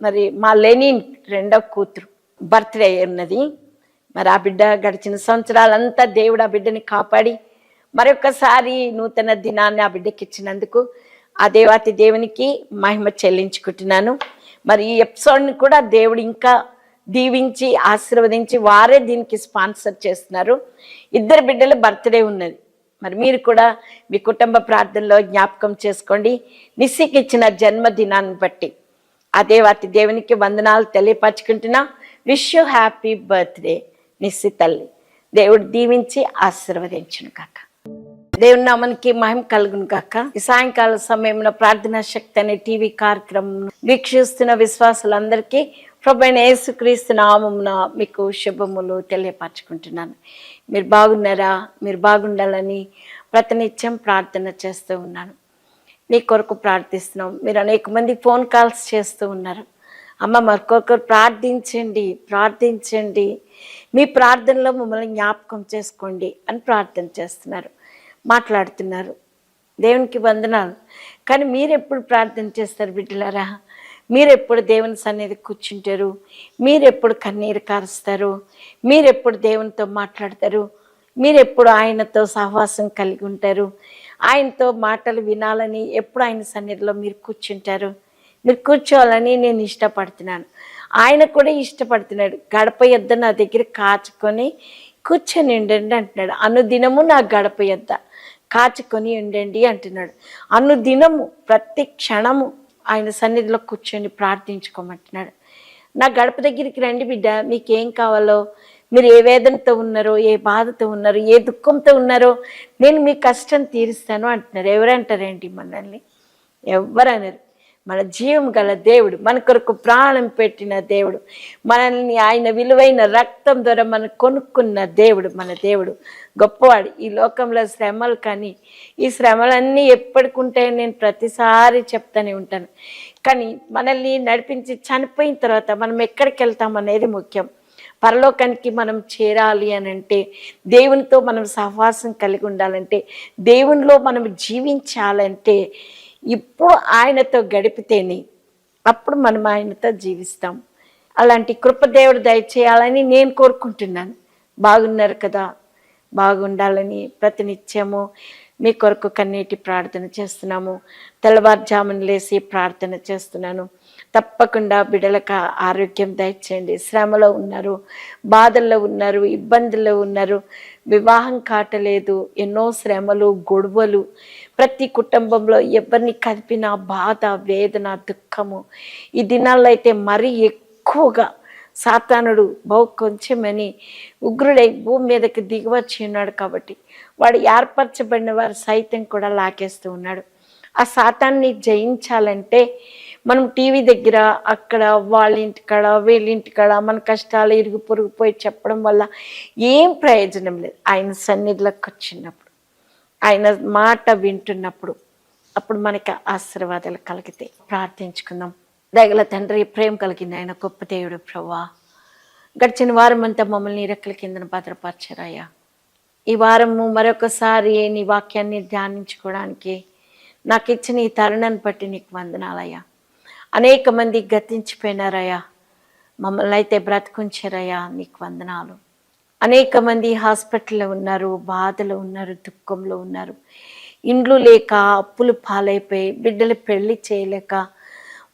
మరి మా లెనిన్ రెండో కూతురు బర్త్డే ఉన్నది. మరి ఆ బిడ్డ గడిచిన సంవత్సరాలంతా దేవుడు ఆ బిడ్డని కాపాడి మరొకసారి నూతన దినాన్ని ఆ బిడ్డకి ఇచ్చినందుకు ఆ దేవాతి దేవునికి మహిమ చెల్లించుకుంటున్నాను. మరి ఈ ఎపిసోడ్ని కూడా దేవుడు ఇంకా దీవించి ఆశీర్వదించి వారే దీనికి స్పాన్సర్ చేస్తున్నారు. ఇద్దరు బిడ్డల బర్త్డే ఉన్నది. మరి మీరు కూడా మీ కుటుంబ ప్రార్థనలో జ్ఞాపకం చేసుకోండి. నిస్సికి ఇచ్చిన జన్మదినాన్ని బట్టి ఆ దేవాతి దేవునికి వందనాలు తెలియపరచుకుంటున్నా. Wish you happy birthday Nissi తల్లి. దేవుడు దీవించి ఆశీర్వదించును కాక. దేవుని నామానికి మహిమ కలుగును కాక. ఈ సాయంకాల సమయంలో ప్రార్థనా శక్తి అనే టీవీ కార్యక్రమం వీక్షిస్తున్న విశ్వాసులందరికీ ప్రభువైన యేసుక్రీస్తు నామమున మీకు శుభములు తెలియపరచుకుంటున్నాను. మీరు బాగున్నారా? మీరు బాగుండాలని ప్రతినిత్యం ప్రార్థన చేస్తూ ఉన్నాను. మీ కొరకు ప్రార్థిస్తున్నాం. మీరు అనేక మంది ఫోన్ కాల్స్ చేస్తూ ఉన్నారు. అమ్మ మరొకరు ప్రార్థించండి, మీ ప్రార్థనలో మమ్మల్ని జ్ఞాపకం చేసుకోండి అని ప్రార్థన చేస్తున్నారు, మాట్లాడుతున్నారు. దేవునికి వందనాలు. కానీ మీరు ఎప్పుడు ప్రార్థన చేస్తారు బిడ్డలారా? మీరెప్పుడు దేవుని సన్నిధి కూర్చుంటారు? మీరెప్పుడు కన్నీరు కారుస్తారు? మీరెప్పుడు దేవునితో మాట్లాడతారు? మీరెప్పుడు ఆయనతో సహవాసం కలిగి ఉంటారు? ఆయనతో మాటలు వినాలని ఎప్పుడు ఆయన సన్నిధిలో మీరు కూర్చుంటారు? మీరు కూర్చోవాలని నేను ఇష్టపడుతున్నాను. ఆయన కూడా ఇష్టపడుతున్నాడు. గడప యొద్ద నా దగ్గర కాచుకొని కూర్చొని ఉండండి అంటున్నాడు. అనుదినము నా గడప యొద్ద కాచుకొని ఉండండి అంటున్నాడు. అనుదినము ప్రతి క్షణము ఆయన సన్నిధిలో కూర్చొని ప్రార్థించుకోమంటున్నాడు. నా గడప దగ్గరికి రండి బిడ్డ, మీకేం కావాలో, మీరు ఏ వేదనతో ఉన్నారో, ఏ బాధతో ఉన్నారో, ఏ దుఃఖంతో ఉన్నారో నేను మీ కష్టం తీరుస్తాను అంటున్నారు. ఎవరంటారేంటి మనల్ని? ఎవరనరు. మన జీవం గల దేవుడు, మన కొరకు ప్రాణం పెట్టిన దేవుడు, మనల్ని ఆయన విలువైన రక్తం ద్వారా మనం కొనుక్కున్న దేవుడు, మన దేవుడు గొప్పవాడు. ఈ లోకంలో శ్రమలు, కానీ ఈ శ్రమలన్నీ ఎప్పటికుంటాయని నేను ప్రతిసారి చెప్తూనే ఉంటాను. కానీ మనల్ని నడిపించి చనిపోయిన తర్వాత మనం ఎక్కడికి వెళ్తాం అనేది ముఖ్యం. పరలోకానికి మనం చేరాలి అని అంటే, దేవునితో మనం సహవాసం కలిగి ఉండాలంటే, దేవునిలో మనం జీవించాలంటే ఇప్పుడు ఆయనతో గడిపితేనే అప్పుడు మనం ఆయనతో జీవిస్తాం. అలాంటి కృపదేవుడు దయచేయాలని నేను కోరుకుంటున్నాను. బాగున్నారు కదా? బాగుండాలని ప్రతినిత్యము మీ కొరకు కన్నీటి ప్రార్థన చేస్తున్నాము. తెల్లవారుజామున లేసి ప్రార్థన చేస్తున్నాను. తప్పకుండా బిడ్డలకు ఆరోగ్యం దయచేయండి. శ్రమలో ఉన్నారు, బాధల్లో ఉన్నారు, ఇబ్బందుల్లో ఉన్నారు, వివాహం కాటలేదు, ఎన్నో శ్రమలు, గొడవలు, ప్రతి కుటుంబంలో ఎవరిని కదిపిన బాధ, వేదన, దుఃఖము. ఈ దినాల్లో అయితే మరీ ఎక్కువగా సాతానుడు బహు కొంచెమని ఉగ్రుడై భూమి మీదకి దిగివచ్చి ఉన్నాడు. కాబట్టి వాడు ఏర్పరచబడిన వారు సైతం కూడా లాగేస్తూ ఉన్నాడు. ఆ సాతాన్ని జయించాలంటే మనం టీవీ దగ్గర, అక్కడ వాళ్ళ ఇంటికాడ, వీళ్ళ ఇంటికాడ మన కష్టాలు ఇరుగు పొరుగుపోయి చెప్పడం వల్ల ఏం ప్రయోజనం లేదు. ఆయన సన్నిధిలోకి వచ్చినప్పుడు, ఆయన మాట వింటున్నప్పుడు అప్పుడు మనకి ఆశీర్వాదాలు కలిగితే ప్రార్థించుకుందాం. దయగల తండ్రి, ప్రేమ కలిగిన ఆయన గొప్ప దేవుడు ప్రభువా, గడిచిన వారం అంతా మమ్మల్ని రెక్కల కిందన భద్రపరచారయ్యా. ఈ వారము మరొకసారి నీ వాక్యాన్ని ధ్యానించుకోవడానికి నాకు ఇచ్చిన ఈ తరుణాన్ని బట్టి నీకు వందనాలయ్యా. అనేక మంది గతించిపోయినారయ్యా, మమ్మల్ని అయితే బ్రతికుంచారయ్యా, నీకు వందనాలు. అనేక మంది హాస్పిటల్లో ఉన్నారు, బాధలో ఉన్నారు, దుఃఖంలో ఉన్నారు, ఇండ్లు లేక అప్పులు పాలైపోయి బిడ్డలు పెళ్లి చేయలేక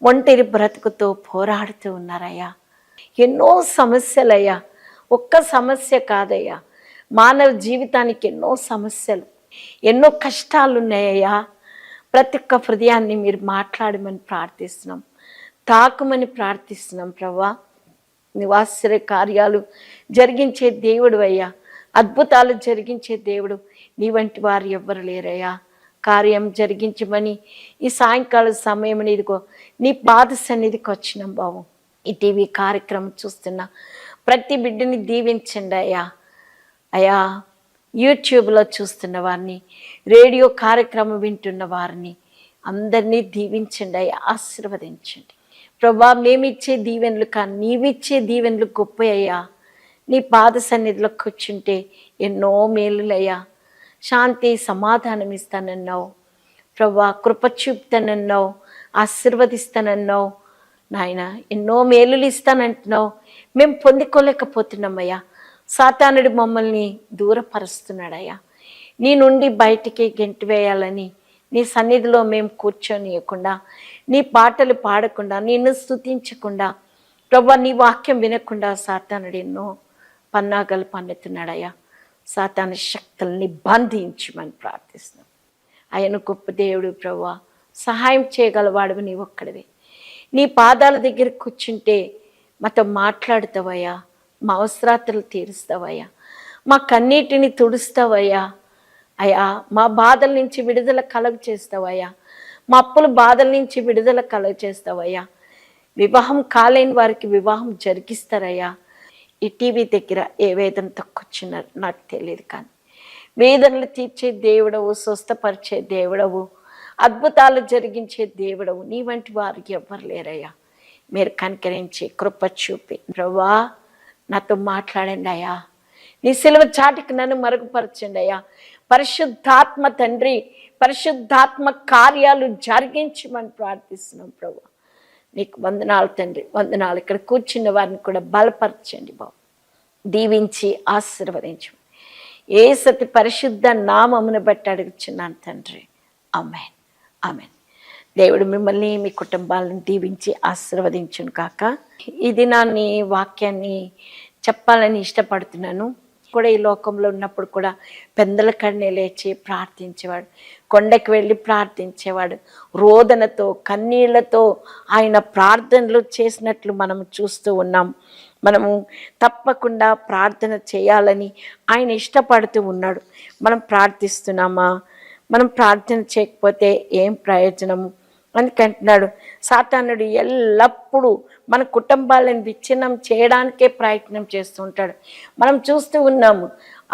ఒంటరి బ్రతుకుతో పోరాడుతూ ఉన్నారయ్యా. ఎన్నో సమస్యలయ్యా, ఒక్క సమస్య కాదయ్యా, మానవ జీవితానికి ఎన్నో సమస్యలు, ఎన్నో కష్టాలు ఉన్నాయ్యా. ప్రతి ఒక్క హృదయాన్ని మీరు మాట్లాడమని ప్రార్థిస్తున్నాం, తాకుమని ప్రార్థిస్తున్నాం ప్రభువా. నివాశ్చర్య కార్యాలు జరిగించే దేవుడు అయ్యా, అద్భుతాలు జరిగించే దేవుడు, నీ వంటి వారు ఎవ్వరు లేరయ్యా. కార్యం జరిగించమని ఈ సాయంకాల సమయం ఇదిగో నీ పాద సన్నిధికి వచ్చినాం బాబు. ఈ టీవీ కార్యక్రమం చూస్తున్న ప్రతి బిడ్డని దీవించండి అయ్యా. అయ్యా, యూట్యూబ్లో చూస్తున్న వారిని, రేడియో కార్యక్రమం వింటున్న వారిని అందరినీ దీవించండి అయ్యా, ఆశీర్వదించండి ప్రభా. మేమిచ్చే దీవెనలు కానీ నీవిచ్చే దీవెనలు గొప్ప అయ్యా. నీ పాద సన్నిధిలో కూర్చుంటే ఎన్నో మేలులయ్యా. శాంతి సమాధానం ఇస్తానన్నావు ప్రభా, కృప చూపుతానన్నావు, ఆశీర్వదిస్తానన్నావు. నాయన ఎన్నో మేలులు ఇస్తానంటున్నావు, మేము పొందుకోలేకపోతున్నామయ్యా. సాతానుడు మమ్మల్ని దూరపరుస్తున్నాడయ్యా. నీ నుండి బయటికి గెంటివేయాలని నీ సన్నిధిలో మేము కూర్చొనియకుండా, నీ పాటలు పాడకుండా, నిన్ను స్తుతించకుండా, ప్రభా నీ వాక్యం వినకుండా సాతానుడు ఎన్నో పన్నాగాలు పన్నుతున్నాడయ్యా. సాతాను శక్తుల్ని బంధించమని ప్రార్థిస్తున్నాం. ఆయన గొప్ప దేవుడు ప్రభా, సహాయం చేయగలవాడు నీ ఒక్కడివే. నీ పాదాల దగ్గర కూర్చుంటే మాతో మాట్లాడుతావయ్యా, మా అవసరాతలు తీరుస్తావయ్యా, మా కన్నీటిని తుడుస్తావయ్యా. అయ్యా మా బాధల నుంచి విడుదల కలుగ చేస్తావయ్యా, మా అప్పుల బాధల నుంచి విడుదల కలుగ చేస్తావయ్యా. వివాహం కాలేని వారికి వివాహం జరిగిస్తారయ్యా. ఈ టీవీ దగ్గర ఏ వేదనతో కూర్చున్నారు నాకు తెలియదు, కానీ వేదనలు తీర్చే దేవుడవు, స్వస్థపరిచే దేవుడవు, అద్భుతాలు జరిగించే దేవుడవు. నీ వంటి వారికి ఎవ్వరు లేరయ్యా. మీరు కనికరించి కృప చూపి ప్రభువా నాతో మాట్లాడండి అయ్యా. నీ సిలువ చాటుకు నన్ను మరుగుపరచండి అయ్యా. పరిశుద్ధాత్మ తండ్రి, పరిశుద్ధాత్మ కార్యాలు జరిగించమని ప్రార్థిస్తున్నాం ప్రభు. నీకు వందనాలు తండ్రి, వందనాలు. ఇక్కడ కూర్చున్న వారిని కూడా బలపరచండి బాబు, దీవించి ఆశీర్వదించు. యేసు పరిశుద్ధ నామమును బట్టి అడుగుచున్నాను తండ్రి. ఆమేన్, ఆమేన్. దేవుడు మిమ్మల్ని మీ కుటుంబాలను దీవించి ఆశీర్వదించును కాక. ఈ దినాన్ని వాక్యాన్ని చెప్పాలని ఇష్టపడుతున్నాను. కూడా ఈ లోకంలో ఉన్నప్పుడు కూడా పెందల కన్నే లేచి ప్రార్థించేవాడు, కొండకి వెళ్ళి ప్రార్థించేవాడు, రోదనతో కన్నీళ్లతో ఆయన ప్రార్థనలు చేసినట్లు మనం చూస్తూ ఉన్నాం. మనము తప్పకుండా ప్రార్థన చేయాలని ఆయన ఇష్టపడుతూ ఉన్నాడు. మనం ప్రార్థిస్తున్నామా? మనం ప్రార్థన చేయకపోతే ఏం ప్రయోజనము? అందుకంటున్నాడు సాతానుడు ఎల్లప్పుడూ మన కుటుంబాలను విచ్ఛిన్నం చేయడానికే ప్రయత్నం చేస్తూ ఉంటాడు. మనం చూస్తూ ఉన్నాము.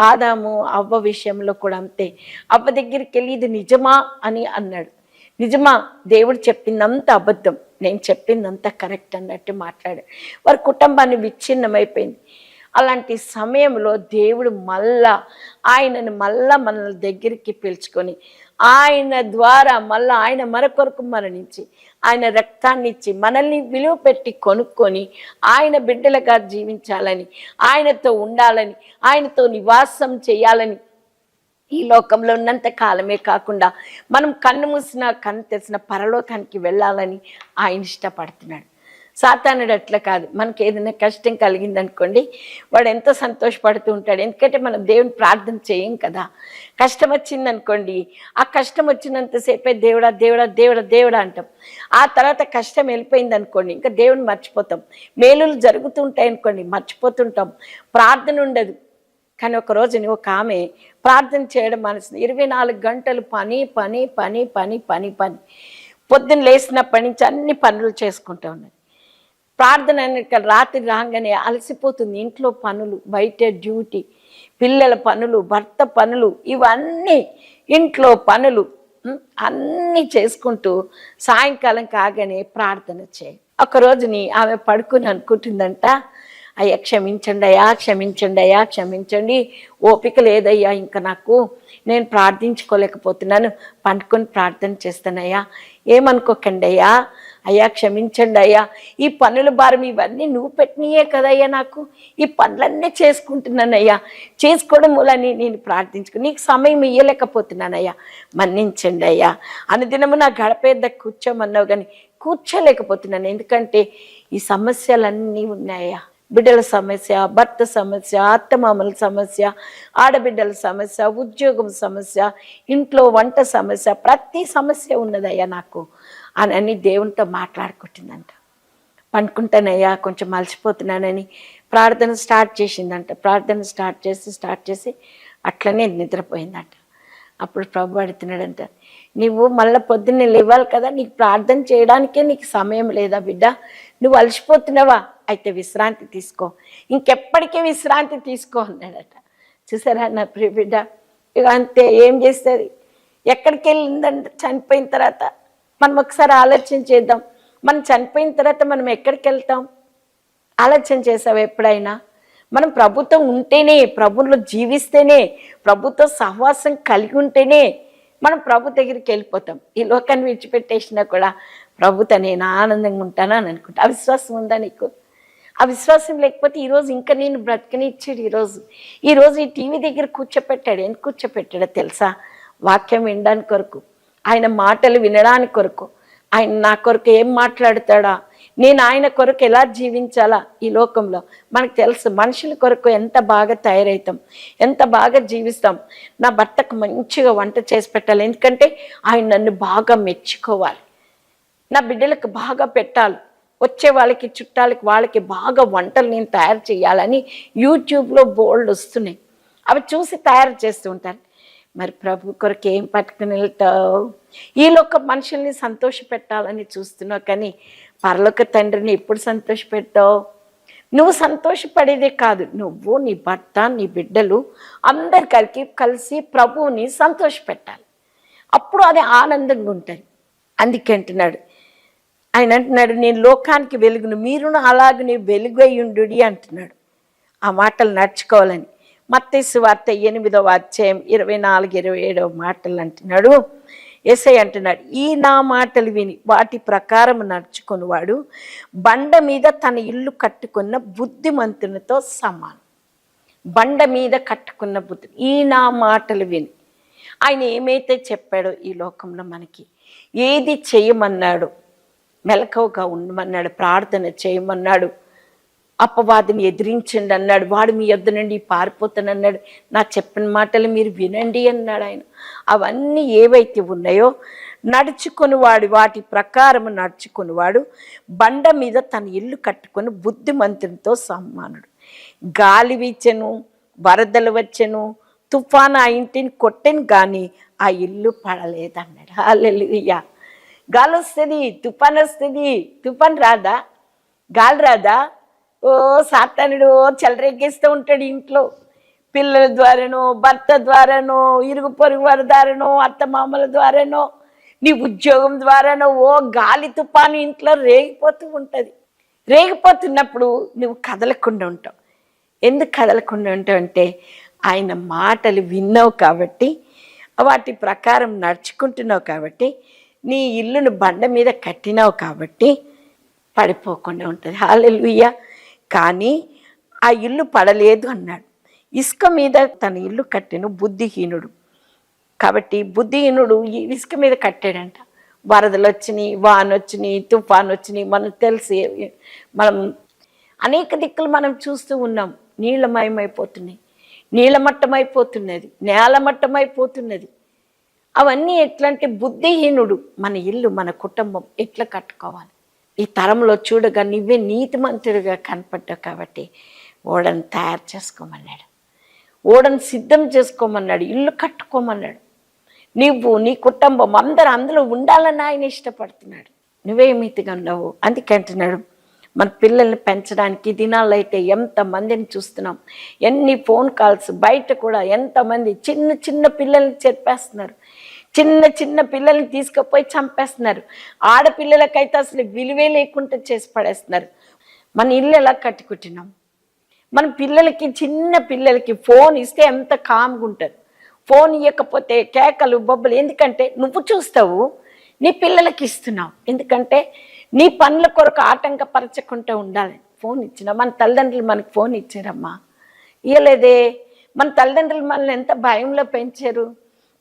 ఆదాము అవ్వ విషయంలో కూడా అంతే. అవ్వ దగ్గరికి వెళ్ళి ఇది నిజమా అని అన్నాడు. నిజమా? దేవుడు చెప్పిందంత అబద్ధం, నేను చెప్పిందంత కరెక్ట్ అన్నట్టు మాట్లాడాడు. వారి కుటుంబాన్ని విచ్ఛిన్నమైపోయింది. అలాంటి సమయంలో దేవుడు ఆయనను మనల్ని దగ్గరికి పిలుచుకొని ఆయన ద్వారా ఆయన మరొకరికి మరణించి ఆయన రక్తాన్ని ఇచ్చి మనల్ని విలువ పెట్టి కొనుక్కొని ఆయన బిడ్డలుగా జీవించాలని, ఆయనతో ఉండాలని, ఆయనతో నివాసం చేయాలని, ఈ లోకంలో ఉన్నంత కాలమే కాకుండా మనం కన్ను మూసినా కన్ను తెరిసిన పరలోకానికి వెళ్ళాలని ఆయన ఇష్టపడుతున్నాడు. సాతానుడు అట్లా కాదు. మనకి ఏదైనా కష్టం కలిగిందనుకోండి, వాడు ఎంతో సంతోషపడుతూ ఉంటాడు. ఎందుకంటే మనం దేవుని ప్రార్థన చేయం కదా. కష్టం వచ్చిందనుకోండి, ఆ కష్టం వచ్చినంతసేపే దేవుడా దేవుడా దేవుడా దేవుడా అంటాం. ఆ తర్వాత కష్టం వెళ్ళిపోయింది అనుకోండి, ఇంకా దేవుని మర్చిపోతాం. మేలులు జరుగుతుంటాయి అనుకోండి, మర్చిపోతుంటాం. ప్రార్థన ఉండదు. కానీ ఒకరోజు ఒక ఆమె ప్రార్థన చేయడం మనసు 24 గంటలు పని పని పని పని పని పని పొద్దున్న లేచినప్పటి నుంచి అన్ని పనులు చేసుకుంటూ ఉన్నది. ప్రార్థన రాత్రి రాగానే అలసిపోతుంది. ఇంట్లో పనులు, బయట డ్యూటీ, పిల్లల పనులు, భర్త పనులు, ఇవన్నీ ఇంట్లో పనులు అన్నీ చేసుకుంటూ సాయంకాలం కాగానే ప్రార్థన చేయి. ఒకరోజుని ఆమె పడుకుని అనుకుంటుందంట, అయ్యా క్షమించండి అయ్యా, క్షమించండి అయ్యా, క్షమించండి, ఓపిక లేదయ్యా ఇంకా నాకు, నేను ప్రార్థించుకోలేకపోతున్నాను, పండుకొని ప్రార్థన చేస్తానయ్యా, ఏమనుకోకండి అయ్యా, అయ్యా క్షమించండి అయ్యా, ఈ పనుల భారం ఇవన్నీ నువ్వు పెట్టినయే కదయ్యా, నాకు ఈ పనులన్నీ చేసుకుంటున్నానయ్యా, చేసుకోవడం మూలని నేను ప్రార్థించుకుని నీకు సమయం ఇయ్యలేకపోతున్నానయ్యా, మన్నించండి అయ్యా. అనుదినము నా గడపేద్ద కూర్చోమన్నావు కానీ కూర్చోలేకపోతున్నాను, ఎందుకంటే ఈ సమస్యలన్నీ ఉన్నాయా. బిడ్డల సమస్య, భర్త సమస్య, అత్తమామల సమస్య, ఆడబిడ్డల సమస్య, ఉద్యోగం సమస్య, ఇంట్లో వంట సమస్య, ప్రతి సమస్య ఉన్నదయ్యా నాకు అని దేవునితో మాట్లాడుకుంటుందంట. పండుకుంటానయ్యా కొంచెం మలిసిపోతున్నానని ప్రార్థన స్టార్ట్ చేసిందంట. ప్రార్థన స్టార్ట్ చేసి అట్లనే నిద్రపోయిందంట. అప్పుడు ప్రభు అడుగుతున్నాడంట, నువ్వు మళ్ళీ పొద్దున్నే లేవాలి కదా, నీకు ప్రార్థన చేయడానికే నీకు సమయం లేదా బిడ్డ, నువ్వు అలసిపోతున్నావా, అయితే విశ్రాంతి తీసుకో, ఇంకెప్పటికీ విశ్రాంతి తీసుకో అన్నాడట. చూసారా నా ప్రియ బిడ్డ, ఇక అంతే. ఏం చేస్తుంది, ఎక్కడికి వెళ్ళిందంటే చనిపోయిన తర్వాత మనం ఒకసారి ఆలోచన చేద్దాం. మనం చనిపోయిన తర్వాత మనం ఎక్కడికి వెళ్తాం? ఆలోచన చేసావు ఎప్పుడైనా? మనం ప్రభుత్వం ఉంటేనే, ప్రభువులో జీవిస్తేనే, ప్రభుత్వ సహవాసం కలిగి ఉంటేనే మనం ప్రభు దగ్గరికి వెళ్ళిపోతాం. ఈ లోకాన్ని విడిచిపెట్టేసినా కూడా ప్రభుతో నేను ఆనందంగా ఉంటాను అని అనుకుంటా. అవిశ్వాసం ఉందా నీకు? ఆ విశ్వాసం లేకపోతే ఈరోజు ఇంకా నేను బ్రతకనిచ్చాడు. ఈరోజు ఈ టీవీ దగ్గర కూర్చోపెట్టాడు. ఎందుకు కూర్చోపెట్టాడో తెలుసా? వాక్యం వినడానికి కొరకు, ఆయన మాటలు వినడానికి కొరకు. ఆయన నా కొరకు ఏం మాట్లాడతాడా, నేను ఆయన కొరకు ఎలా జీవించాలా ఈ లోకంలో మనకు తెలుసు. మనుషుల కొరకు ఎంత బాగా తయారవుతాం, ఎంత బాగా జీవిస్తాం. నా భర్తకు మంచిగా వంట చేసి పెట్టాలి, ఎందుకంటే ఆయన నన్ను బాగా మెచ్చుకోవాలి. నా బిడ్డలకు బాగా పెట్టాలి, వచ్చే వాళ్ళకి చుట్టాలకి వాళ్ళకి బాగా వంటలు నేను తయారు చేయాలని యూట్యూబ్లో బోల్డ్ వస్తున్నాయి. అవి చూసి తయారు చేస్తూ ఉంటాను. మరి ప్రభు కొరకు ఏం పట్టుకుని వెళ్తావు? ఈలోక మనుషుల్ని సంతోష పెట్టాలని చూస్తున్నావు, కానీ పరలోక తండ్రిని ఎప్పుడు సంతోష పెడతావు? నువ్వు సంతోషపడేదే కాదు, నువ్వు, నీ భర్త, నీ బిడ్డలు అందరికీ కలిసి ప్రభువుని సంతోష పెట్టాలి. అప్పుడు అది ఆనందంగా ఉంటుంది. అందుకే అంటున్నాడు ఆయన, అంటున్నాడు నేను లోకానికి వెలుగును, మీరును అలాగనే వెలుగయ్యుండు అంటున్నాడు. ఆ మాటలు నడుచుకోవాలని మత్తయి సువార్త 8వ అధ్యాయం 24-27 మాటలు అంటున్నాడు. యేసయ్య అంటున్నాడు, ఈ నా మాటలు విని వాటి ప్రకారం నడుచుకున్నవాడు బండ మీద తన ఇల్లు కట్టుకున్న బుద్ధిమంతునితో సమానం. బండ మీద కట్టుకున్న బుద్ధి. ఈ నా మాటలు విని ఆయన ఏమైతే చెప్పాడో ఈ లోకంలో మనకి ఏది చేయమన్నాడు, మెలకువగా ఉండమన్నాడు, ప్రార్థన చేయమన్నాడు, అపవాదిని ఎదిరించండి అన్నాడు, వాడు మీ యొద్ద నుండి పారిపోతానన్నాడు, నా చెప్పిన మాటలు మీరు వినండి అన్నాడు ఆయన. అవన్నీ ఏవైతే ఉన్నాయో నడుచుకునివాడు, వాటి ప్రకారం నడుచుకునివాడు బండ మీద తన ఇల్లు కట్టుకొని బుద్ధిమంతునితో సమానుడు. గాలి వీచెను, వరదలు వచ్చెను, తుఫాను ఆ ఇంటిని కొట్టెను, కానీ ఆ ఇల్లు పడలేదన్నాడు. హల్లెలూయా. గాలి వస్తుంది, తుఫాను వస్తుంది, తుఫాను రాదా? గాలి రాదా? ఓ సాతానుడు చెలరేగిస్తూ ఉంటాడు ఇంట్లో, పిల్లల ద్వారానో, భర్త ద్వారానో, ఇరుగు పొరుగు వారి ద్వారానో, అత్తమామల ద్వారానో, నీ ఉద్యోగం ద్వారానో ఓ గాలి తుఫాను ఇంట్లో రేగిపోతూ ఉంటుంది. రేగిపోతున్నప్పుడు నువ్వు కదలకుండా ఉంటావు. ఎందుకు కదలకుండా ఉంటావు అంటే ఆయన మాటలు విన్నావు కాబట్టి, వాటి ప్రకారం నడుచుకుంటున్నావు కాబట్టి, నీ ఇల్లును బండ మీద కట్టినావు కాబట్టి పడిపోకుండా ఉంటుంది. హల్లెలూయా. కానీ ఆ ఇల్లు పడలేదు అన్నాడు. ఇసుక మీద తన ఇల్లు కట్టెను బుద్ధిహీనుడు. కాబట్టి బుద్ధిహీనుడు ఇసుక మీద కట్టాడంట. వరదలు వచ్చినాయి, వాన వచ్చినాయి, తుఫాను వచ్చినాయి, మనకు తెలిసి మనం అనేక దిక్కులు మనం చూస్తూ ఉన్నాం. నీళ్ళమయమైపోతున్నాయి, నీళ్ళమట్టమైపోతున్నది, నేలమట్టమైపోతున్నది. అవన్నీ ఎట్లంటే బుద్ధిహీనుడు మన ఇల్లు, మన కుటుంబం ఎట్లా కట్టుకోవాలి? ఈ తరంలో చూడగా నువ్వే నీతిమంతుడిగా కనపడ్డావు కాబట్టి ఓడను తయారు చేసుకోమన్నాడు, ఓడను సిద్ధం చేసుకోమన్నాడు, ఇల్లు కట్టుకోమన్నాడు. నువ్వు, నీ కుటుంబం అందరూ అందులో ఉండాలని ఆయన ఇష్టపడుతున్నాడు. నువ్వే మితిగా ఉన్నావు. అందుకే అంటున్నాడు, మన పిల్లల్ని పెంచడానికి దినాల్లో అయితే ఎంతమందిని చూస్తున్నాం, ఎన్ని ఫోన్ కాల్స్, బయట కూడా ఎంతమంది చిన్న చిన్న పిల్లల్ని చెప్పేస్తున్నారు, చిన్న చిన్న పిల్లల్ని తీసుకుపోయి చంపేస్తున్నారు. ఆడపిల్లలకైతే అసలు విలువే లేకుండా చేసి పడేస్తున్నారు. మన ఇల్లు ఎలా కట్టుకుంటున్నాం? మన పిల్లలకి, చిన్న పిల్లలకి ఫోన్ ఇస్తే ఎంత కామ్గా ఉంటుంది. ఫోన్ ఇవ్వకపోతే కేకలు, బొబ్బలు. ఎందుకంటే నువ్వు చూస్తావు, నీ పిల్లలకి ఇస్తున్నావు. ఎందుకంటే నీ పనుల కొరకు ఆటంకపరచకుండా ఉండాలి. ఫోన్ ఇచ్చినా, మన తల్లిదండ్రులు మనకు ఫోన్ ఇచ్చారమ్మా, ఇవ్వలేదే. మన తల్లిదండ్రులు మనల్ని ఎంత భయంలో పెంచారు.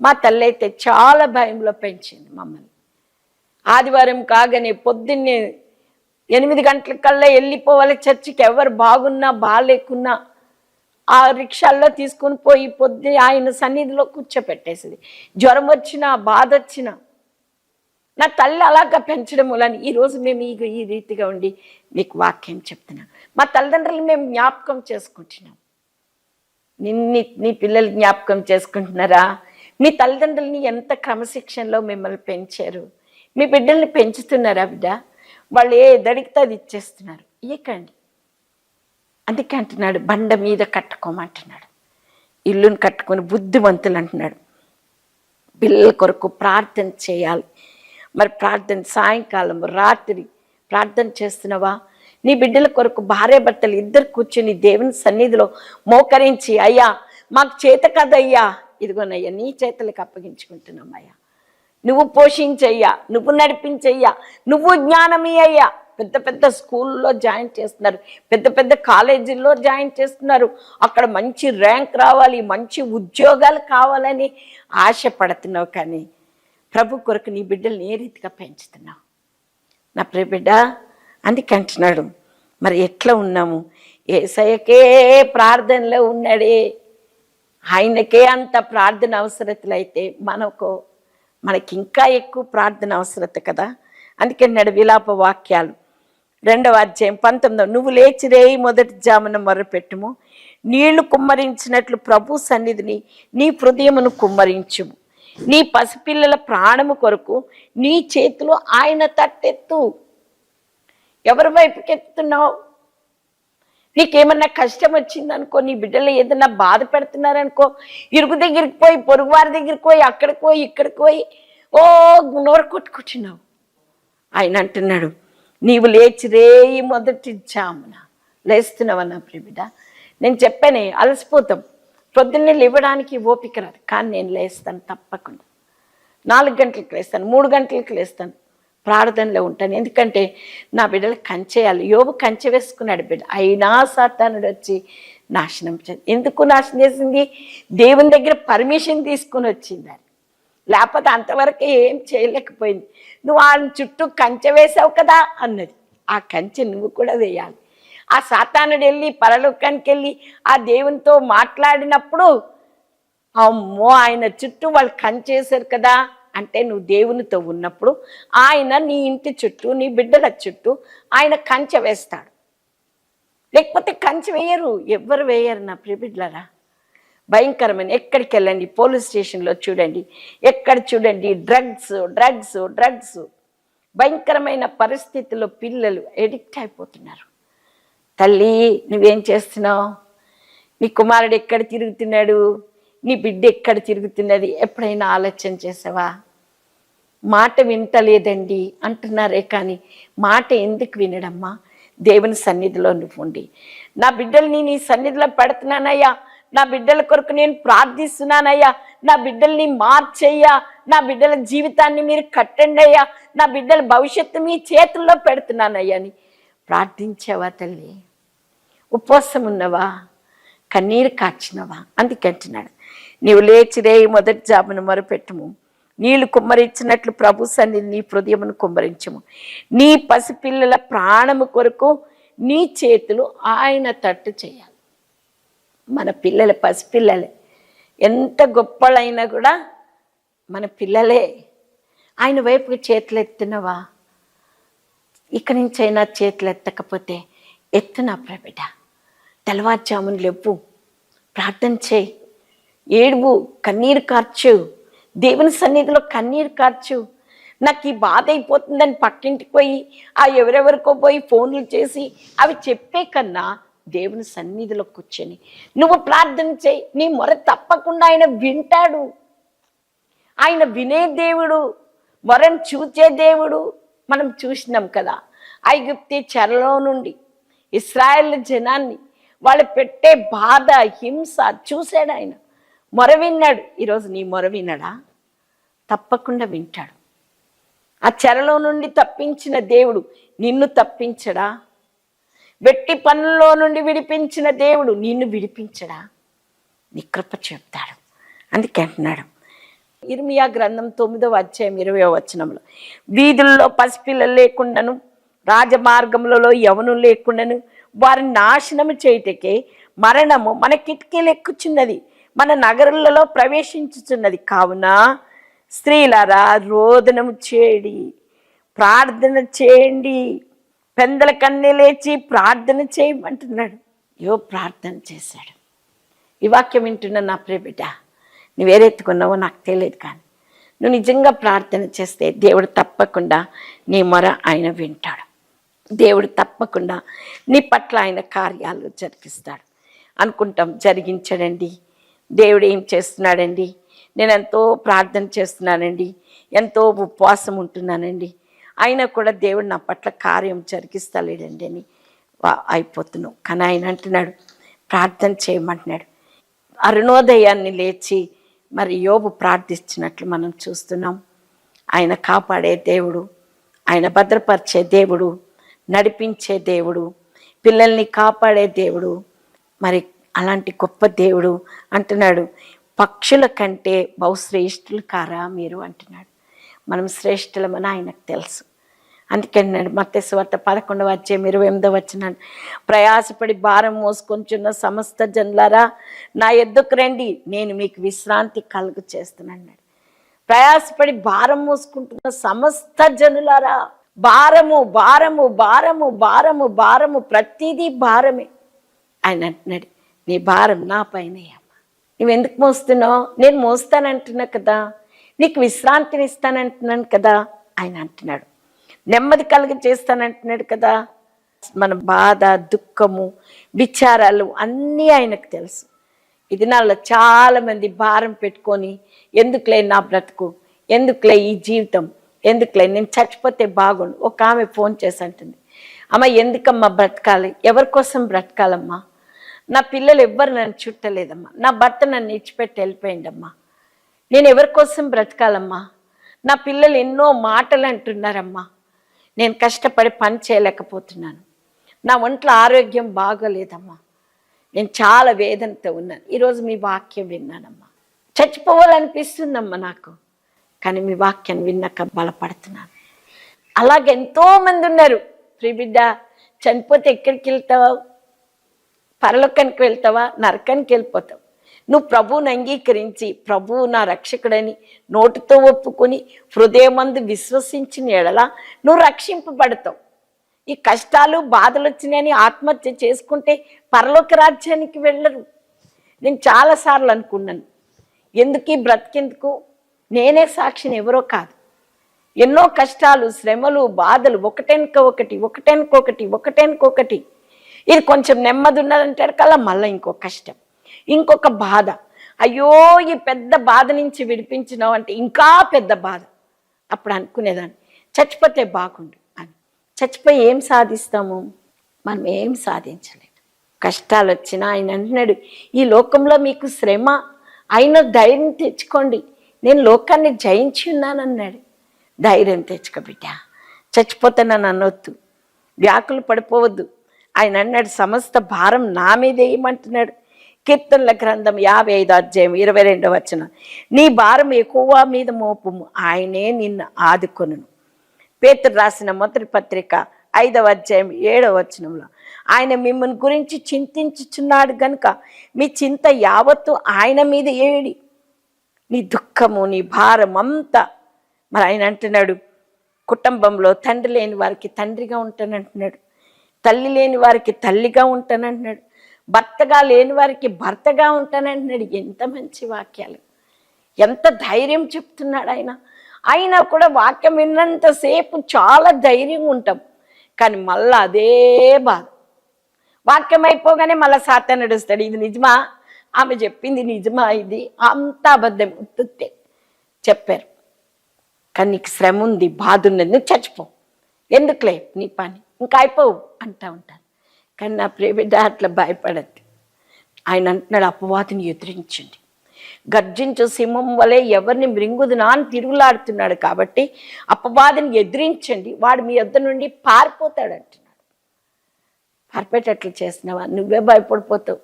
మా తల్లి అయితే చాలా భయంలో పెంచింది మమ్మల్ని. ఆదివారం కాగానే పొద్దున్నే 8 గంటలకల్లా వెళ్ళిపోవాలి చర్చికి. ఎవరు బాగున్నా బాగాలేకున్నా ఆ రిక్షాల్లో తీసుకుని పోయి పొద్దున్న ఆయన సన్నిధిలో కూర్చోపెట్టేసింది. జ్వరం వచ్చినా, బాధ వచ్చినా నా తల్లి అలాగా పెంచడం వలని ఈరోజు మేము ఈ రీతిగా ఉండి మీకు వాక్యం చెప్తున్నాం. మా తల్లిదండ్రులు మేము జ్ఞాపకం చేసుకుంటున్నాం. నీ పిల్లలు జ్ఞాపకం చేసుకుంటున్నారా? మీ తల్లిదండ్రులని ఎంత క్రమశిక్షణలో మిమ్మల్ని పెంచారు? మీ బిడ్డల్ని పెంచుతున్నారా? బిడ్డ వాళ్ళు ఏదడిగితే అది ఇచ్చేస్తున్నారు. ఇయ్యకండి. అందుకే అంటున్నాడు, బండ మీద కట్టుకోమంటున్నాడు, ఇల్లుని కట్టుకొని బుద్ధిమంతులు అంటున్నాడు. పిల్లల కొరకు ప్రార్థన చేయాలి. మరి ప్రార్థన సాయంకాలం, రాత్రి ప్రార్థన చేస్తున్నావా? నీ బిడ్డల కొరకు భార్యాభర్తలు ఇద్దరు కూర్చుని దేవుని సన్నిధిలో మోకరించి, అయ్యా మాకు చేత కదయ్యా, ఇదిగోనయ్యా నీ చేతులకు అప్పగించుకుంటున్నాం అయ్యా, నువ్వు పోషించయ్యా, నువ్వు నడిపించయ్యా, నువ్వు జ్ఞానమే అయ్యా. పెద్ద పెద్ద స్కూల్లో జాయిన్ చేస్తున్నారు, పెద్ద పెద్ద కాలేజీల్లో జాయిన్ చేస్తున్నారు. అక్కడ మంచి ర్యాంక్ రావాలి, మంచి ఉద్యోగాలు కావాలని ఆశపడుతున్నావు. కానీ ప్రభు కొరకు నీ బిడ్డల్ని ఏ రీతిగా పెంచుతున్నావు నా ప్రియ బిడ్డ? అందుకే అంటున్నాడు, మరి ఎట్లా ఉన్నాము? యేసయ్యకే ప్రార్థనలో ఉన్నాడే, ఆయనకే అంత ప్రార్థన అవసరతలైతే మనకి ఇంకా ఎక్కువ ప్రార్థన అవసరత కదా. అందుకే నాడు విలాప వాక్యాలు 2వ అధ్యాయం 19, నువ్వు లేచి రేయి మొదటి జామున మొర్రపెట్టుము, నీళ్లు కుమ్మరించినట్లు ప్రభు సన్నిధిని నీ హృదయమును కుమ్మరించుము, నీ పసిపిల్లల ప్రాణము కొరకు నీ చేతిలో ఆయన తట్టెత్తు. ఎవరి వైపుకి ఎత్తుతున్నావు? నీకేమన్నా కష్టం వచ్చిందనుకో, నీ బిడ్డలు ఏదన్నా బాధ పెడుతున్నారనుకో, ఇరుగు దగ్గరికి పోయి, పొరుగు వారి దగ్గరికి పోయి, అక్కడికి పోయి, ఇక్కడికి పోయి నోరు కొట్టుకుంటున్నావు. ఆయన అంటున్నాడు, నీవు లేచి రేయి మొదటి జామున లేస్తున్నావన్నా ప్రియబిడ్డ. నేను చెప్పానే, అలసిపోతాం, పొద్దున్నే లేవడానికి ఓపిక రాదు, కానీ నేను లేస్తాను తప్పకుండా. 4 గంటలకు లేస్తాను, 3 గంటలకు లేస్తాను, ప్రార్థనలో ఉంటాను. ఎందుకంటే నా బిడ్డలు కంచేయాలి. యోబు కంచె వేసుకున్నాడు బిడ్డ, అయినా సాతానుడు వచ్చి నాశనం చేసింది. ఎందుకు నాశనం చేసింది? దేవుని దగ్గర పర్మిషన్ తీసుకుని వచ్చింది. లేకపోతే అంతవరకు ఏం చేయలేకపోయింది. నువ్వు ఆయన చుట్టూ కంచె వేసావు కదా అన్నది. ఆ కంచె నువ్వు కూడా వేయాలి. ఆ సాతానుడు వెళ్ళి పరలోకానికి వెళ్ళి ఆ దేవునితో మాట్లాడినప్పుడు, అమ్మో ఆయన చుట్టూ వాళ్ళు కంచేశారు కదా అంటే, నువ్వు దేవునితో ఉన్నప్పుడు ఆయన నీ ఇంటి చుట్టూ, నీ బిడ్డల చుట్టూ ఆయన కంచె వేస్తాడు. లేకపోతే కంచె వేయరు, ఎవ్వరు వేయరు నా ప్రియబిడ్డలారా. భయంకరమైన, ఎక్కడికి వెళ్ళండి, పోలీస్ స్టేషన్లో చూడండి, ఎక్కడ చూడండి, డ్రగ్స్ డ్రగ్స్ డ్రగ్స్. భయంకరమైన పరిస్థితుల్లో పిల్లలు ఎడిక్ట్ అయిపోతున్నారు. తల్లి, నువ్వేం చేస్తున్నావు? నీ కుమారుడు ఎక్కడ తిరుగుతున్నాడు, నీ బిడ్డ ఎక్కడ తిరుగుతున్నది, ఎప్పుడైనా ఆలోచన చేసావా? మాట వింటలేదండి అంటున్నారే, కానీ మాట ఎందుకు వినడమ్మా? దేవుని సన్నిధిలో నువ్వు ఉండి, నా బిడ్డల్ని నీ సన్నిధిలో పెడుతున్నానయ్యా, నా బిడ్డల కొరకు నేను ప్రార్థిస్తున్నానయ్యా, నా బిడ్డల్ని మార్చయ్యా, నా బిడ్డల జీవితాన్ని మీరు కట్టండి అయ్యా, నా బిడ్డల భవిష్యత్తు మీ చేతుల్లో పెడుతున్నానయ్యా అని ప్రార్థించావా తల్లి? ఉపవాసం ఉన్నవా? కన్నీరు కార్చినవా? అందుకంటున్నాడు, నీవు లేచి రేయి మొదటి జామున మొరపెట్టుము, నీళ్లు కుమ్మరించినట్లు ప్రభు సన్నిధి నీ హృదయమును కుమ్మరించము, నీ పసిపిల్లల ప్రాణము కొరకు నీ చేతులు ఆయన తట్టు చేయాలి. మన పిల్లలు పసిపిల్లలే, ఎంత గొప్పలైనా కూడా మన పిల్లలే. ఆయన వైపుకి చేతులు ఎత్తునవా? ఇక్కడి నుంచి అయినా చేతులు ఎత్తకపోతే ఎత్తునా ప్రబిడ్డ. తెల్లవారుజామున లేవు, ప్రార్థన చేయి, ఏడువు, కన్నీరు కార్చు, దేవుని సన్నిధిలో కన్నీరు కార్చు. నాకు ఈ బాధ అయిపోతుందని పక్కింటికి పోయి ఎవరెవరికో పోయి ఫోన్లు చేసి అవి చెప్పే కన్నా దేవుని సన్నిధిలో కూర్చొని నువ్వు ప్రార్థన చేయి. నీ మొర తప్పకుండా ఆయన వింటాడు. ఆయన వినే దేవుడు, మొరను చూచే దేవుడు. మనం చూసినాం కదా, ఐగుప్తు చెరలో నుండి ఇశ్రాయేల్ జనాన్ని వాళ్ళు పెట్టే బాధ, హింస చూశాడు ఆయన, మొర విన్నాడు. ఈరోజు నీ మొర వినడా? తప్పకుండా వింటాడు. ఆ చెరలో నుండి తప్పించిన దేవుడు నిన్ను తప్పించడా? వెట్టి పనుల్లో నుండి విడిపించిన దేవుడు నిన్ను విడిపించడా? నీ కృప చెప్తాడు. అందుకే అంటున్నాడు ఇర్మియా గ్రంథం 9వ అధ్యాయం 20వ వచనంలో, వీధుల్లో పసిపిల్లలు లేకుండాను, రాజమార్గములలో యవను లేకుండాను వారిని నాశనము చేయుటకే మరణము మన కిటికీలు ఎక్కుచున్నది, మన నగరులలో ప్రవేశించుచున్నది. కావున స్త్రీలారా రోదనము చేయండి, ప్రార్థన చేయండి, పెందల కన్నే లేచి ప్రార్థన చేయమంటున్నాడు. ప్రార్థన చేశాడు. ఈ వాక్యం వింటున్న నా ప్రియ బిడ్డ, నువ్వేరెత్తుకున్నావో నాకు తెలియదు, కానీ నువ్వు నిజంగా ప్రార్థన చేస్తే దేవుడు తప్పకుండా నీ మొర ఆయన వింటాడు. దేవుడు తప్పకుండా నీ పట్ల ఆయన కార్యాలు జరిగిస్తాడు. అనుకుంటాం, జరిగించాడండి, దేవుడు ఏం చేస్తున్నాడండి, నేను ఎంతో ప్రార్థన చేస్తున్నానండి, ఎంతో ఉపవాసం ఉంటున్నానండి, అయినా కూడా దేవుడు నా పట్ల కార్యం జరిగిస్తలేడండి అని అయిపోతున్నావు. కానీ ఆయన అంటున్నాడు ప్రార్థన చేయమంటున్నాడు. అరుణోదయాన్ని లేచి మరి యోబు ప్రార్థించినట్లు మనం చూస్తున్నాం. ఆయన కాపాడే దేవుడు, ఆయన భద్రపరిచే దేవుడు, నడిపించే దేవుడు, పిల్లల్ని కాపాడే దేవుడు. మరి అలాంటి గొప్ప దేవుడు అంటున్నాడు, పక్షుల కంటే బహుశ్రేష్ఠులు కారా మీరు అంటున్నాడు. మనం శ్రేష్ఠులమని ఆయనకు తెలుసు. అందుకన్నాడు మత్తయి సువార్త 11:28 ప్రయాసపడి భారం మోసుకొంచున్న సమస్త జనులారా నా యొద్దకు రండి, నేను మీకు విశ్రాంతి కలుగు చేస్తున్నాడు. ప్రయాసపడి భారం మోసుకుంటున్న సమస్త జనులారా, భారము భారము భారము భారము భారము ప్రతిదీ భారమే. ఆయన అంటున్నాడు, నీ భారం నా పైనే అమ్మ, నువ్వెందుకు మోస్తున్నావు? నేను మోస్తానంటున్నా కదా, నీకు విశ్రాంతిని ఇస్తానంటున్నాను కదా. ఆయన అంటున్నాడు, నెమ్మది కలుగ చేస్తానంటున్నాడు కదా. మన బాధ, దుఃఖము, విచారాలు అన్నీ ఆయనకు తెలుసు. ఈ దినాల్లో చాలామంది భారం పెట్టుకొని, ఎందుకులే నా బ్రతుకు, ఎందుకులే ఈ జీవితం, ఎందుకులే నేను చచ్చిపోతే బాగుండు. ఒక ఆమె ఫోన్ చేసి అంటుంది, అమ్మ ఎందుకమ్మా బ్రతకాలి, ఎవరి కోసం బ్రతకాలమ్మా, నా పిల్లలు ఎవ్వరు నన్ను చుట్టలేదమ్మా, నా భర్త నన్ను ఇచ్చిపెట్టి వెళ్ళిపోయిందమ్మా, నేను ఎవరి కోసం బ్రతకాలమ్మా, నా పిల్లలు ఎన్నో మాటలు అంటున్నారమ్మా, నేను కష్టపడి పని చేయలేకపోతున్నాను, నా ఒంట్లో ఆరోగ్యం బాగోలేదమ్మా, నేను చాలా వేదనతో ఉన్నాను. ఈరోజు మీ వాక్యం విన్నానమ్మా, చచ్చిపోవాలనిపిస్తుందమ్మా నాకు, కానీ మీ వాక్యాన్ని విన్నాక బలపడుతున్నాను. అలాగే ఎంతోమంది ఉన్నారు. ప్రియబిడ్డ, చనిపోతే ఎక్కడికి వెళ్తావా? పరలోకానికి వెళ్తావా? నరకానికి వెళ్ళిపోతావు. నువ్వు ప్రభువుని అంగీకరించి, ప్రభువు నా రక్షకుడని నోటితో ఒప్పుకొని హృదయమందు విశ్వసించిన ఎడల నువ్వు రక్షింపబడతావు. ఈ కష్టాలు బాధలు వచ్చినాయని ఆత్మహత్య చేసుకుంటే పరలోక రాజ్యానికి వెళ్ళరు. నేను చాలాసార్లు అనుకున్నాను, ఎందుకు ఈ బ్రతికెందుకు, నేనే సాక్షిని, ఎవరో కాదు. ఎన్నో కష్టాలు, శ్రమలు, బాధలు, ఒకటెనకొకటి. ఇది కొంచెం నెమ్మది ఉన్నదంటారు కల్లా మళ్ళీ ఇంకో కష్టం, ఇంకొక బాధ. అయ్యో ఈ పెద్ద బాధ నుంచి విడిపించినావు అంటే ఇంకా పెద్ద బాధ. అప్పుడు అనుకునేదాన్ని, చచ్చిపోతే బాగుండు అని. చచ్చిపోయి ఏం సాధిస్తాము? మనం ఏం సాధించలేదు. కష్టాలు వచ్చినా ఆయన అంటున్నాడు, ఈ లోకంలో మీకు శ్రమ, అయిన ధైర్యం తెచ్చుకోండి, నేను లోకాన్ని జయించి ఉన్నానన్నాడు. ధైర్యం తెచ్చుకో బిడ్డ, చచ్చిపోతానని అనొద్దు, వ్యాకులు పడిపోవద్దు. ఆయన అన్నాడు, సమస్త భారం నా మీద వేయమంటున్నాడు. కీర్తనల గ్రంథం 55:22 నీ భారం ఎక్కువ మీద మోపము, ఆయనే నిన్ను ఆదుకొనును. పేతురు రాసిన మొదటి పత్రిక 5:7 ఆయన మిమ్మల్ని గురించి చింతించుచున్నాడు గనుక మీ చింత యావత్తు ఆయన మీద ఏడి, నీ దుఃఖము, నీ భారం అంతా. మరి ఆయన అంటున్నాడు, కుటుంబంలో తండ్రి లేని వారికి తండ్రిగా ఉంటానంటున్నాడు, తల్లి లేని వారికి తల్లిగా ఉంటానంటున్నాడు, భర్తగా లేని వారికి భర్తగా ఉంటానంటున్నాడు. ఎంత మంచి వాక్యాలు, ఎంత ధైర్యం చెప్తున్నాడు ఆయన. అయినా కూడా వాక్యం విన్నంతసేపు చాలా ధైర్యంగా ఉంటాం, కానీ మళ్ళీ అదే బాధ. వాక్యం అయిపోగానే మళ్ళీ సాతాను నడుస్తాడు, ఇది నిజమా, ఆమె చెప్పింది నిజమా, ఇది అంత అబద్ధం, ఉత్తుత్తే చెప్పారు, కానీ నీకు శ్రమ ఉంది, బాధ ఉన్నది, నువ్వు చచ్చిపో, ఎందుకులే నీ పని, ఇంకా అయిపోవు అంటూ ఉంటాను. కానీ నా ప్రియబిడ్డ అట్లా భయపడద్దు. ఆయన అంటున్నాడు, అపవాదిని ఎదిరించండి, గర్జించు సింహం వలె ఎవరిని మృంగుదునా అని తిరుగులాడుతున్నాడు కాబట్టి అపవాదిని ఎదిరించండి, వాడు మీ వద్ద నుండి పారిపోతాడు అంటున్నాడు. పారిపోయేటట్లు చేసినావా? నువ్వే భయపడిపోతావు,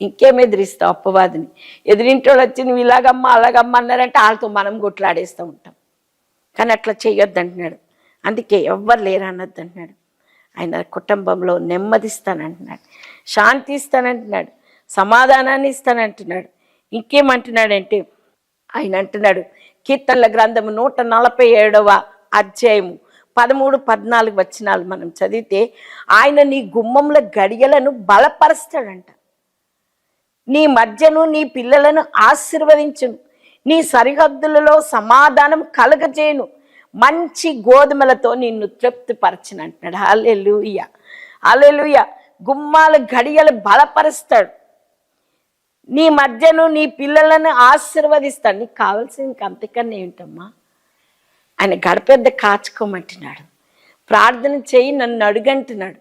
ఇంకేం ఎదిరిస్తావు అపవాదిని? ఎదిరింటోళ్ళు వచ్చి నువ్వు ఇలాగమ్మా అలాగమ్మా అన్నారంటే వాళ్ళతో మనం కొట్లాడేస్తూ ఉంటాం. కానీ అట్లా చేయొద్దు అంటున్నాడు. అందుకే ఎవ్వరు లేరు అనొద్దు అంటున్నాడు. ఆయన కుటుంబంలో నెమ్మదిస్తానంటున్నాడు, శాంతి ఇస్తానంటున్నాడు, సమాధానాన్ని ఇస్తానంటున్నాడు. ఇంకేమంటున్నాడంటే ఆయన అంటున్నాడు, కీర్తనల గ్రంథము 147 13-14 మనం చదివితే, ఆయన నీ గుమ్మంలో గడియలను బలపరుస్తాడంట, నీ మధ్యను నీ పిల్లలను ఆశీర్వదించును, నీ సరిహద్దులలో సమాధానం కలగజేయును, మంచి గోధుమలతో నిన్ను తృప్తిపరచును అంటున్నాడు. హల్లెలూయా, హల్లెలూయా. గుమ్మాల గడియలు బలపరుస్తాడు, నీ మధ్యను నీ పిల్లలను ఆశీర్వదిస్తాడు. నీకు కావాల్సింది ఇంక అంతకన్నా ఏమిటమ్మా? ఆయన గడపెద్ద కాచుకోమంటున్నాడు, ప్రార్థన చేయి, నన్ను అడుగంటున్నాడు,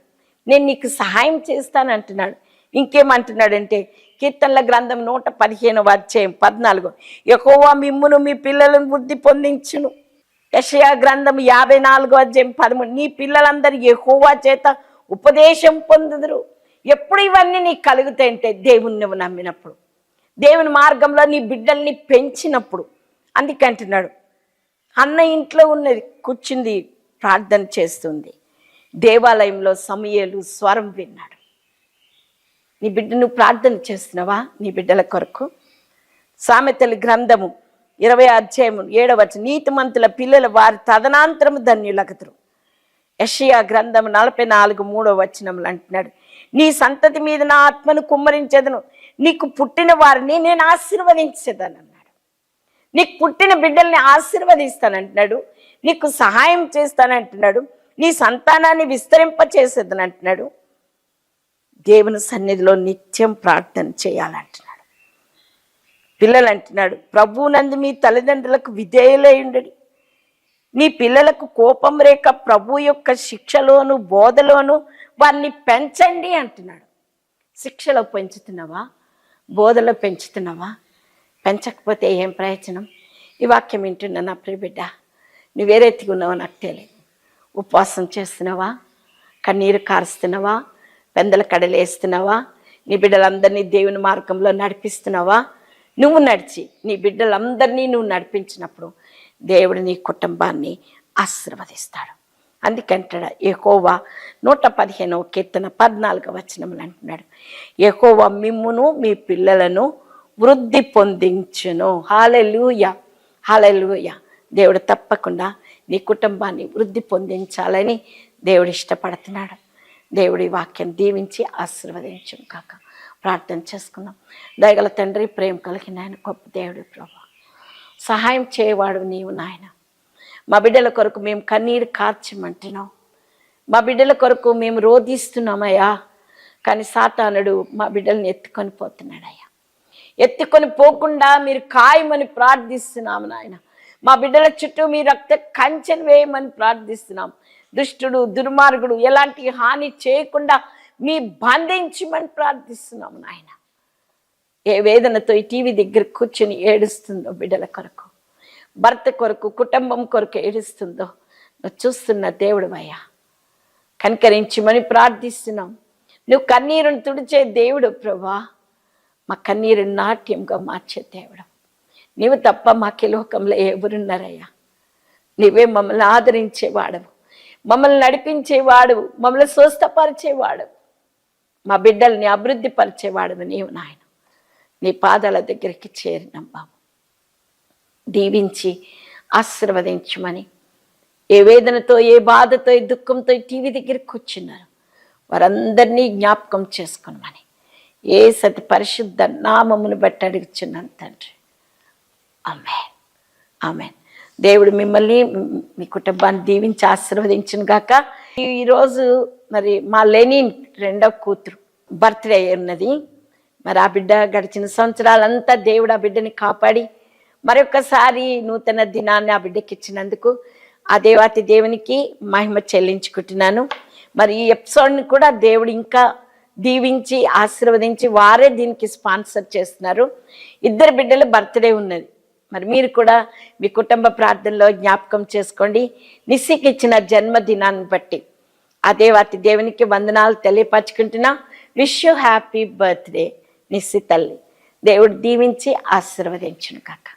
నేను నీకు సహాయం చేస్తానంటున్నాడు. ఇంకేమంటున్నాడంటే కీర్తనల గ్రంథం 115:14 యెహోవా మిమ్మును మీ పిల్లలను వృద్ధి పొందించును, యెషయా గ్రంథం 54:13, నీ పిల్లలందరూ యెహోవా చేత ఉపదేశం పొందుదురు. ఎప్పుడు ఇవన్నీ నీకు కలుగుతాయంటే దేవుని నువ్వు నమ్మినప్పుడు, దేవుని మార్గంలో నీ బిడ్డల్ని పెంచినప్పుడు. అందుకంటున్నాడు, అన్న ఇంట్లో ఉన్నది కూర్చుంది ప్రార్థన చేస్తుంది, దేవాలయంలో సమూయేలు స్వరం విన్నాడు. నీ బిడ్డ నువ్వు ప్రార్థన చేస్తున్నావా నీ బిడ్డల కొరకు? సామెతల గ్రంథము 20:7, నీతిమంతుల పిల్లలు వారి తదనంతరము ధన్యులగుదురు. యెషయా గ్రంథం 44:3 అంటున్నాడు, నీ సంతతి మీద నా ఆత్మను కుమ్మరించెదను, నీకు పుట్టిన వారిని నేను ఆశీర్వదించేదను అన్నాడు. నీకు పుట్టిన బిడ్డల్ని ఆశీర్వదిస్తానంటున్నాడు, నీకు సహాయం చేస్తానంటున్నాడు, నీ సంతానాన్ని విస్తరింపచేసేదని అంటున్నాడు. దేవుని సన్నిధిలో నిత్యం ప్రార్థన చేయాలంటున్నాడు. పిల్లలు అంటున్నాడు, ప్రభువునందు మీ తల్లిదండ్రులకు విధేయులై ఉండడి, నీ పిల్లలకు కోపం రేక ప్రభు యొక్క శిక్షలోను బోధలోను వారిని పెంచండి అంటున్నాడు. శిక్షలో పెంచుతున్నావా? బోధలో పెంచుతున్నావా? పెంచకపోతే ఏం ప్రయోజనం? ఈ వాక్యం వింటున్నా నా ప్రియ బిడ్డ, నువ్వేరెత్తిగా ఉన్నావో నాకు తెలియదు. ఉపవాసం చేస్తున్నావా? కన్నీరు కారుస్తున్నావా? పెందల కడలేస్తున్నావా? నీ బిడ్డలందరినీ దేవుని మార్గంలో నడిపిస్తున్నావా? నువ్వు నడిచి నీ బిడ్డలందరినీ నువ్వు నడిపించినప్పుడు దేవుడు నీ కుటుంబాన్ని ఆశీర్వదిస్తాడు. అందుకంటాడు యెహోవా 115వ కీర్తన 14 అంటున్నాడు, యెహోవా మిమ్మును మీ పిల్లలను వృద్ధి పొందించును. హల్లెలూయా, హల్లెలూయా. దేవుడు తప్పకుండా నీ కుటుంబాన్ని వృద్ధి పొందించాలని దేవుడు ఇష్టపడుతున్నాడు. దేవుడి వాక్యం దీవించి ఆశీర్వదించును కాక. ప్రార్థన చేసుకుందాం. దయగల తండ్రి, ప్రేమ కలిగిన ఆయన, గొప్ప దేవుడు ప్రభువా, సహాయం చేయవాడు నీవు నాయన. మా బిడ్డల కొరకు మేము కన్నీరు కార్చమంటున్నాం, మా బిడ్డల కొరకు మేము రోధిస్తున్నామయ్యా. కానీ సాతానుడు మా బిడ్డల్ని ఎత్తుకొని పోతున్నాడయ్యా. ఎత్తుకొని పోకుండా మీరు ఖాయమని ప్రార్థిస్తున్నాము నాయన. మా బిడ్డల చుట్టూ మీ రక్త కంచెను వేయమని ప్రార్థిస్తున్నాం. దుష్టుడు దుర్మార్గుడు ఎలాంటి హాని చేయకుండా మీ బంధించమని ప్రార్థిస్తున్నాము నాయన. ఏ వేదనతో ఈ టీవీ దగ్గర కూర్చొని ఏడుస్తుందో బిడ్డల కొరకు, భర్త కొరకు, కుటుంబం కొరకు ఏడుస్తుందో నువ్వు చూస్తున్న దేవుడు అయ్యా, కనికరించమని ప్రార్థిస్తున్నాం. నువ్వు కన్నీరుని తుడిచే దేవుడు ప్రభా, మా కన్నీరు నాట్యంగా మార్చే దేవుడు నీవు తప్ప మాకు లోకంలో ఎవరున్నారయ్యా? నీవే మమ్మల్ని ఆదరించేవాడవు, మమ్మల్ని నడిపించేవాడు, మమ్మల్ని స్వస్థపరిచేవాడు, మా బిడ్డల్ని అభివృద్ధి పరిచేవాడు నీవు నాయన. నీ పాదాల దగ్గరికి చేరినాం బాబు, దీవించి ఆశీర్వదించమని. ఏ వేదనతో, ఏ బాధతో, ఏ దుఃఖంతో టీవీ దగ్గరికి కూర్చున్నారు వారందరినీ జ్ఞాపకం చేసుకోమని ఏ సతి పరిశుద్ధ నామమును బట్టి అడుగుచున్నాను తండ్రి. ఆమేన్, ఆమేన్. దేవుడు మిమ్మల్ని మీ కుటుంబాన్ని దీవించి ఆశీర్వదించును గాక. ఈరోజు మరి మా లెనిన్ 2వ కూతురు బర్త్డే ఉన్నది. మరి ఆ బిడ్డ గడిచిన సంవత్సరాలంతా దేవుడు ఆ బిడ్డని కాపాడి మరొకసారి నూతన దినాన్ని ఆ బిడ్డకి ఇచ్చినందుకు ఆ దేవాతి దేవునికి మహిమ చెల్లించుకుంటున్నాను. మరి ఈ ఎపిసోడ్ని కూడా దేవుడు ఇంకా దీవించి ఆశీర్వదించి వారే దీనికి స్పాన్సర్ చేస్తున్నారు. 2 బిడ్డల బర్త్డే ఉన్నది. మరి మీరు కూడా మీ కుటుంబ ప్రార్థనలో జ్ఞాపకం చేసుకోండి. నిస్సికి ఇచ్చిన జన్మదినాన్ని బట్టి ఆ దేవాతి దేవునికి వందనాలు తెలియపరచుకుంటున్నా. Wish you happy birthday Nissi తల్లి. దేవుడు దీవించి ఆశీర్వదించును కాక.